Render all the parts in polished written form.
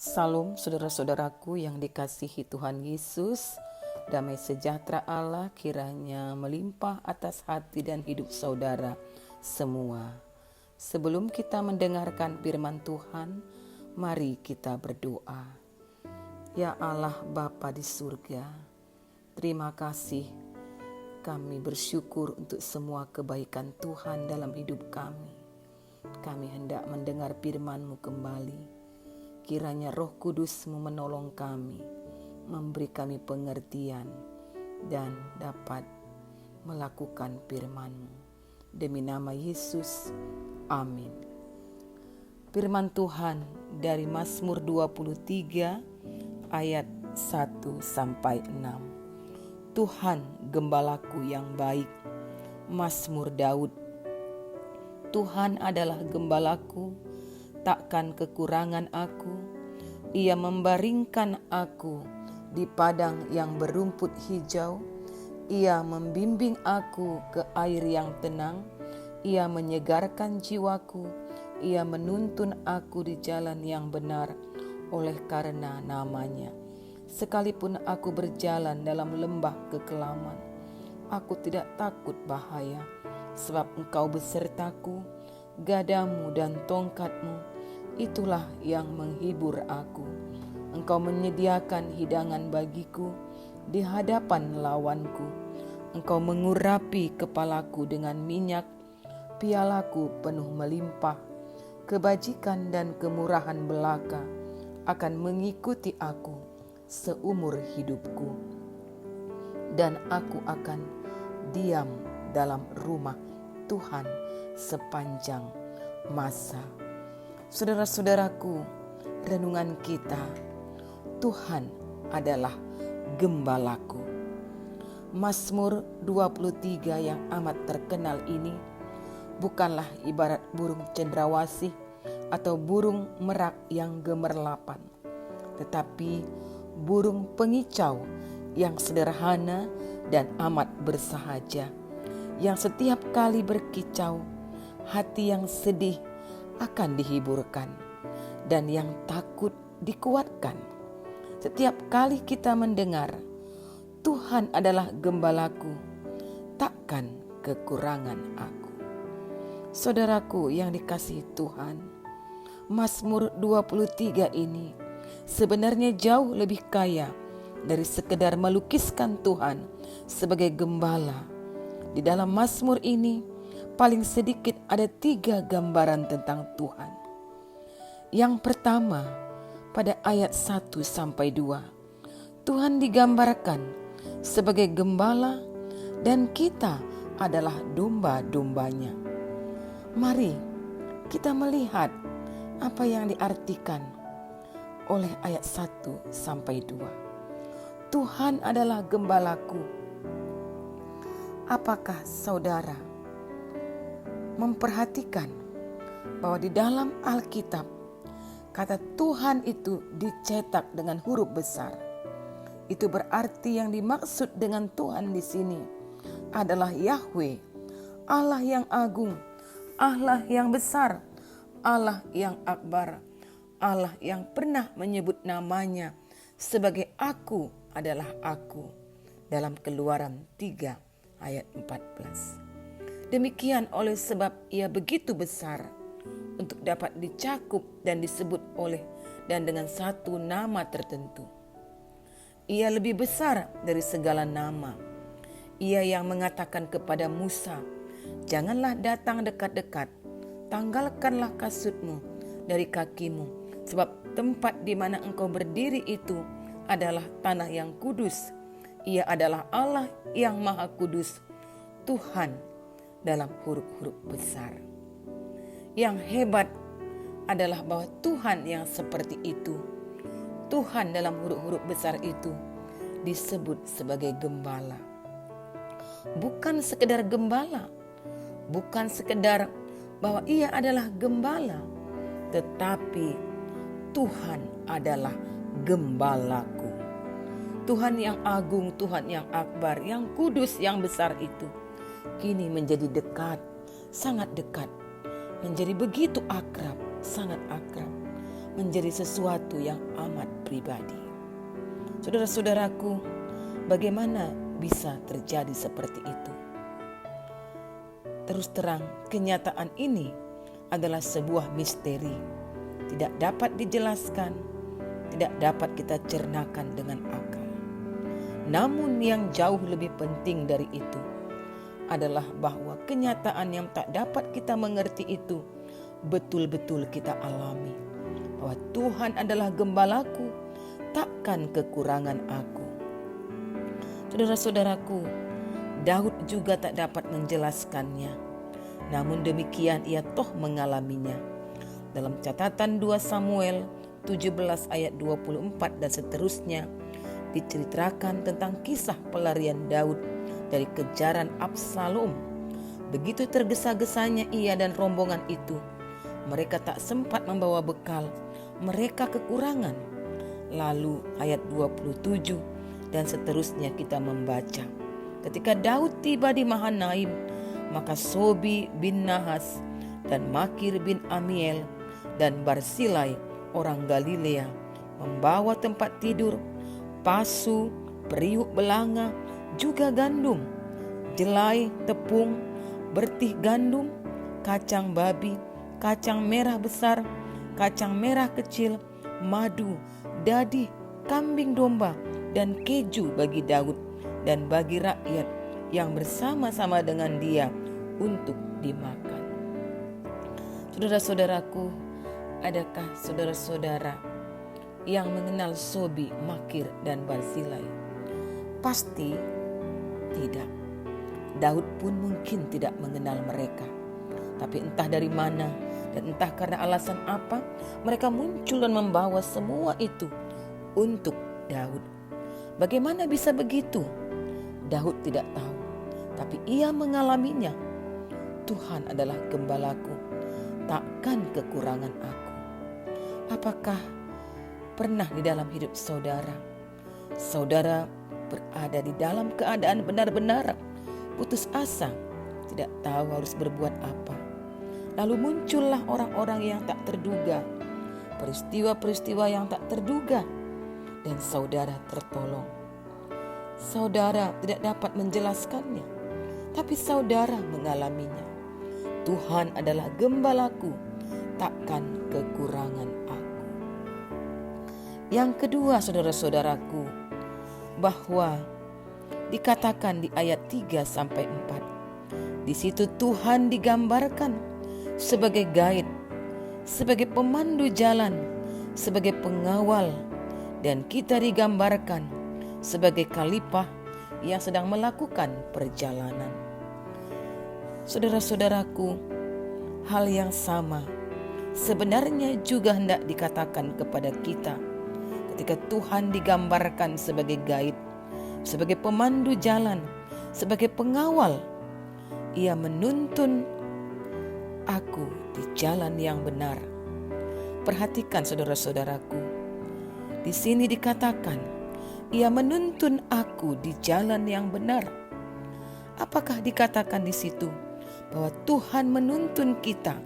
Salam saudara-saudaraku yang dikasihi Tuhan Yesus, damai sejahtera Allah kiranya melimpah atas hati dan hidup saudara semua. Sebelum kita mendengarkan firman Tuhan, mari kita berdoa. Ya Allah Bapa di surga, terima kasih, kami bersyukur untuk semua kebaikan Tuhan dalam hidup kami. Kami hendak mendengar firman-Mu kembali. Kiranya Roh Kudus-Mu menolong kami, memberi kami pengertian, dan dapat melakukan firman-Mu. Demi nama Yesus, amin. Firman Tuhan dari Mazmur 23 ayat 1-6. Tuhan gembalaku yang baik. Mazmur Daud. Tuhan adalah gembalaku, takkan kekurangan aku. Ia membaringkan aku di padang yang berumput hijau. Ia membimbing aku ke air yang tenang. Ia menyegarkan jiwaku. Ia menuntun aku di jalan yang benar oleh karena namanya. Sekalipun aku berjalan dalam lembah kekelaman, aku tidak takut bahaya, sebab Engkau besertaku. Gadamu dan tongkatmu, itulah yang menghibur aku. Engkau menyediakan hidangan bagiku di hadapan lawanku. Engkau mengurapi kepalaku dengan minyak, pialaku penuh melimpah. Kebajikan dan kemurahan belaka akan mengikuti aku seumur hidupku, dan aku akan diam dalam rumah Tuhan sepanjang masa. Saudara-saudaraku, renungan kita, Tuhan adalah gembalaku. Mazmur 23 yang amat terkenal ini bukanlah ibarat burung cendrawasih atau burung merak yang gemerlapan, tetapi burung pengicau yang sederhana dan amat bersahaja, yang setiap kali berkicau, hati yang sedih akan dihiburkan, dan yang takut dikuatkan. Setiap kali kita mendengar, Tuhan adalah gembalaku, takkan kekurangan aku. Saudaraku yang dikasihi Tuhan, Mazmur 23 ini sebenarnya jauh lebih kaya dari sekedar melukiskan Tuhan sebagai gembala. Di dalam Mazmur ini paling sedikit ada 3 gambaran tentang Tuhan. Yang pertama, pada ayat 1-2, Tuhan digambarkan sebagai gembala dan kita adalah domba-dombanya. Mari kita melihat apa yang diartikan oleh ayat 1-2. Tuhan adalah gembalaku. Apakah saudara memperhatikan bahwa di dalam Alkitab kata Tuhan itu dicetak dengan huruf besar? Itu berarti yang dimaksud dengan Tuhan di sini adalah Yahweh, Allah yang agung, Allah yang besar, Allah yang akbar, Allah yang pernah menyebut namanya sebagai Aku adalah Aku dalam Keluaran 3 ayat 14. Demikian oleh sebab Ia begitu besar untuk dapat dicakup dan disebut oleh dan dengan satu nama tertentu. Ia lebih besar dari segala nama. Ia yang mengatakan kepada Musa, "Janganlah datang dekat-dekat, tanggalkanlah kasutmu dari kakimu, sebab tempat di mana engkau berdiri itu adalah tanah yang kudus." Ia adalah Allah yang Maha Kudus, Tuhan dalam huruf-huruf besar. Yang hebat adalah bahwa Tuhan yang seperti itu, Tuhan dalam huruf-huruf besar itu, disebut sebagai gembala. Bukan sekedar gembala, bukan sekedar bahwa Ia adalah gembala, tetapi Tuhan adalah gembalaku. Tuhan yang agung, Tuhan yang akbar, yang kudus, yang besar itu kini menjadi dekat, sangat dekat, menjadi begitu akrab, sangat akrab, menjadi sesuatu yang amat pribadi. Saudara-saudaraku, bagaimana bisa terjadi seperti itu? Terus terang, kenyataan ini adalah sebuah misteri, tidak dapat dijelaskan, tidak dapat kita cernakan dengan akal. Namun yang jauh lebih penting dari itu adalah bahwa kenyataan yang tak dapat kita mengerti itu betul-betul kita alami, bahwa Tuhan adalah gembalaku, takkan kekurangan aku. Saudara-saudaraku, Daud juga tak dapat menjelaskannya, namun demikian ia toh mengalaminya. Dalam catatan 2 Samuel 17 ayat 24 dan seterusnya diceritakan tentang kisah pelarian Daud dari kejaran Absalom. Begitu tergesa-gesanya ia dan rombongan itu, mereka tak sempat membawa bekal, mereka kekurangan. Lalu ayat 27 dan seterusnya kita membaca, ketika Daud tiba di Mahanaim, maka Sobi bin Nahas dan Makir bin Amiel dan Barsilai orang Galilea membawa tempat tidur, pasu, periuk belanga, juga gandum, jelai, tepung, bertih gandum, kacang babi, kacang merah besar, kacang merah kecil, madu, dadi, kambing domba, dan keju bagi Daud dan bagi rakyat yang bersama-sama dengan dia untuk dimakan. Saudara-saudaraku, adakah saudara-saudara yang mengenal Sobi, Makir, dan Barsilai? Pasti tidak. Daud pun mungkin tidak mengenal mereka. Tapi entah dari mana dan entah karena alasan apa, mereka muncul dan membawa semua itu untuk Daud. Bagaimana bisa begitu? Daud tidak tahu, tapi ia mengalaminya. Tuhan adalah gembalaku, takkan kekurangan aku. Apakah pernah di dalam hidup saudara berada di dalam keadaan benar-benar putus asa, tidak tahu harus berbuat apa? Lalu muncullah orang-orang yang tak terduga, peristiwa-peristiwa yang tak terduga, dan saudara tertolong. Saudara tidak dapat menjelaskannya, tapi saudara mengalaminya. Tuhan adalah gembalaku, takkan kekurangan aku. Yang kedua, saudara-saudaraku, bahwa dikatakan di ayat 3-4, di situ Tuhan digambarkan sebagai guide, sebagai pemandu jalan, sebagai pengawal, dan kita digambarkan sebagai khalifah yang sedang melakukan perjalanan. Saudara-saudaraku, hal yang sama sebenarnya juga hendak dikatakan kepada kita ketika Tuhan digambarkan sebagai guide, sebagai pemandu jalan, sebagai pengawal. Ia menuntun aku di jalan yang benar. Perhatikan saudara-saudaraku, di sini dikatakan ia menuntun aku di jalan yang benar. Apakah dikatakan di situ bahwa Tuhan menuntun kita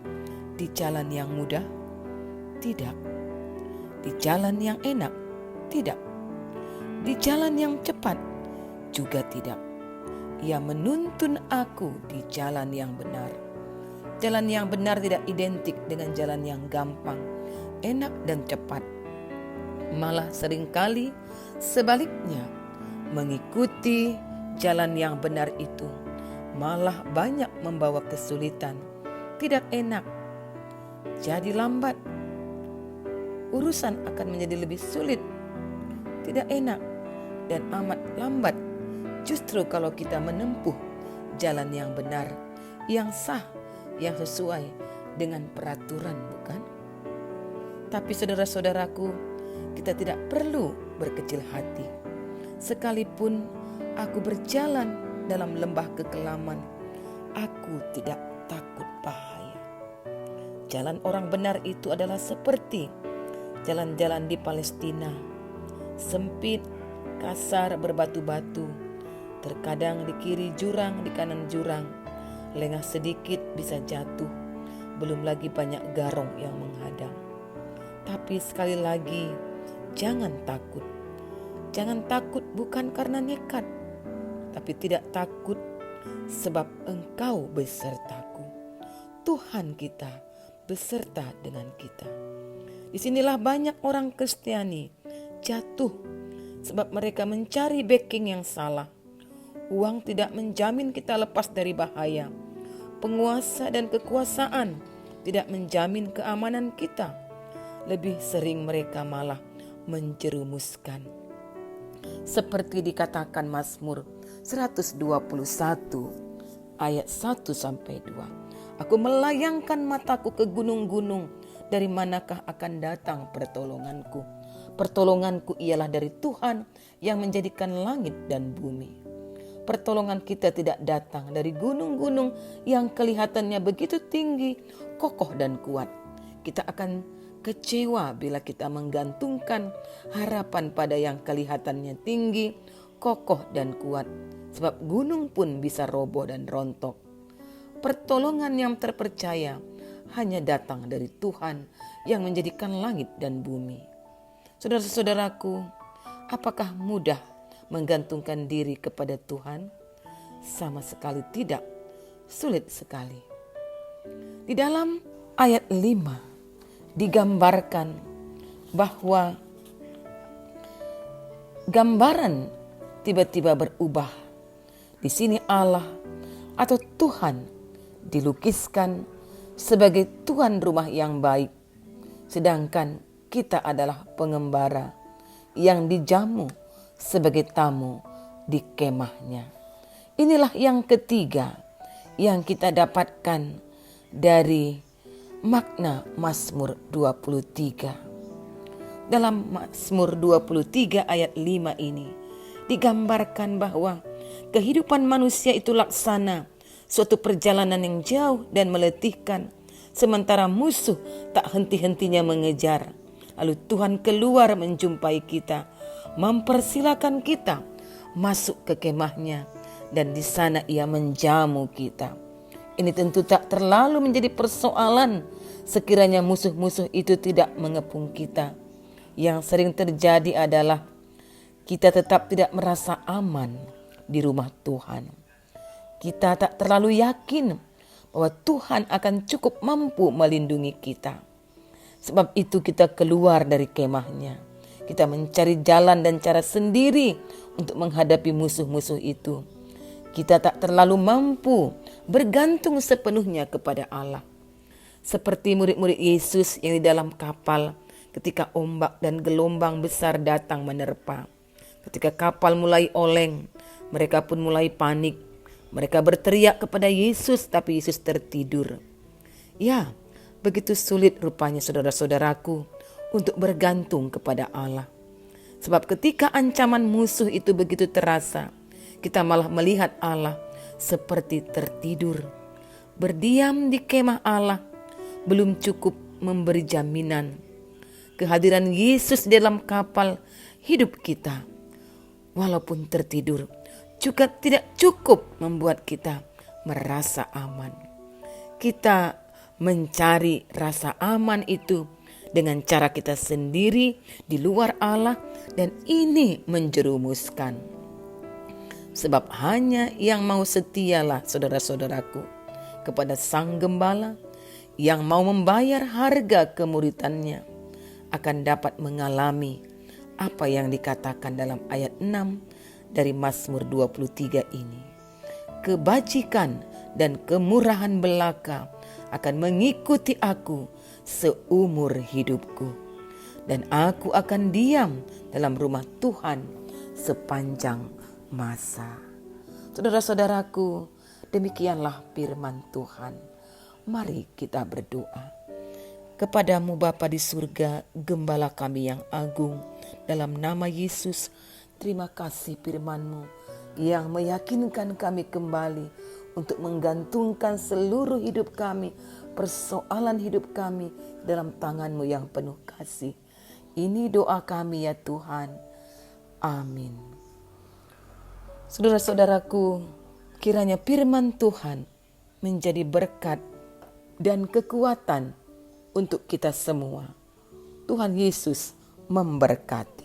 di jalan yang mudah? Tidak. Di jalan yang enak? Tidak. Di jalan yang cepat? Juga tidak. Ia menuntun aku di jalan yang benar. Jalan yang benar tidak identik dengan jalan yang gampang, enak dan cepat. Malah seringkali sebaliknya, mengikuti jalan yang benar itu malah banyak membawa kesulitan, tidak enak, jadi lambat. Urusan akan menjadi lebih sulit, tidak enak, dan amat lambat. Justru kalau kita menempuh jalan yang benar, yang sah, yang sesuai dengan peraturan, bukan? Tapi saudara-saudaraku, kita tidak perlu berkecil hati. Sekalipun aku berjalan dalam lembah kekelaman, aku tidak takut bahaya. Jalan orang benar itu adalah seperti jalan-jalan di Palestina. Sempit, kasar, berbatu-batu. Terkadang di kiri jurang, di kanan jurang. Lengah sedikit bisa jatuh. Belum lagi banyak garong yang menghadang. Tapi sekali lagi, jangan takut. Jangan takut bukan karena nekat, tapi tidak takut sebab Engkau besertaku. Tuhan kita beserta dengan kita. Disinilah banyak orang Kristiani jatuh sebab mereka mencari backing yang salah. Uang tidak menjamin kita lepas dari bahaya. Penguasa dan kekuasaan tidak menjamin keamanan kita. Lebih sering mereka malah menjerumuskan. Seperti dikatakan Mazmur 121 ayat 1-2. Aku melayangkan mataku ke gunung-gunung, dari manakah akan datang pertolonganku? Pertolonganku ialah dari Tuhan yang menjadikan langit dan bumi. Pertolongan kita tidak datang dari gunung-gunung yang kelihatannya begitu tinggi, kokoh dan kuat. Kita akan kecewa bila kita menggantungkan harapan pada yang kelihatannya tinggi, kokoh dan kuat. Sebab gunung pun bisa roboh dan rontok. Pertolongan yang terpercaya hanya datang dari Tuhan yang menjadikan langit dan bumi. Saudara-saudaraku, apakah mudah menggantungkan diri kepada Tuhan? Sama sekali tidak, sulit sekali. Di dalam ayat 5 digambarkan bahwa gambaran tiba-tiba berubah. Di sini Allah atau Tuhan dilukiskan sebagai tuan rumah yang baik, sedangkan kita adalah pengembara yang dijamu sebagai tamu di kemahnya. Inilah yang ketiga yang kita dapatkan dari makna Mazmur 23. Dalam Mazmur 23 ayat 5 ini digambarkan bahwa kehidupan manusia itu laksana suatu perjalanan yang jauh dan meletihkan, sementara musuh tak henti-hentinya mengejar. Lalu Tuhan keluar menjumpai kita, mempersilakan kita masuk ke kemahnya, dan di sana Ia menjamu kita. Ini tentu tak terlalu menjadi persoalan sekiranya musuh-musuh itu tidak mengepung kita. Yang sering terjadi adalah kita tetap tidak merasa aman di rumah Tuhan. Kita tak terlalu yakin bahwa Tuhan akan cukup mampu melindungi kita. Sebab itu kita keluar dari kemahnya. Kita mencari jalan dan cara sendiri untuk menghadapi musuh-musuh itu. Kita tak terlalu mampu bergantung sepenuhnya kepada Allah. Seperti murid-murid Yesus yang di dalam kapal ketika ombak dan gelombang besar datang menerpa. Ketika kapal mulai oleng, mereka pun mulai panik. Mereka berteriak kepada Yesus, tapi Yesus tertidur. Ya, begitu sulit rupanya saudara-saudaraku untuk bergantung kepada Allah. Sebab ketika ancaman musuh itu begitu terasa, kita malah melihat Allah seperti tertidur. Berdiam di kemah Allah belum cukup memberi jaminan. Kehadiran Yesus dalam kapal hidup kita, walaupun tertidur, juga tidak cukup membuat kita merasa aman. Kita mencari rasa aman itu dengan cara kita sendiri di luar Allah, dan ini menjerumuskan. Sebab hanya yang mau setialah saudara-saudaraku kepada Sang Gembala, yang mau membayar harga kemuritannya, akan dapat mengalami apa yang dikatakan dalam ayat 6 dari Mazmur 23 ini. Kebajikan dan kemurahan belaka akan mengikuti aku seumur hidupku, dan aku akan diam dalam rumah Tuhan sepanjang masa. Saudara-saudaraku, demikianlah firman Tuhan. Mari kita berdoa. Kepadamu Bapa di surga, Gembala kami yang agung, dalam nama Yesus, terima kasih firman-Mu yang meyakinkan kami kembali untuk menggantungkan seluruh hidup kami, persoalan hidup kami dalam tangan-Mu yang penuh kasih. Ini doa kami ya Tuhan. Amin. Saudara-saudaraku, kiranya firman Tuhan menjadi berkat dan kekuatan untuk kita semua. Tuhan Yesus memberkati.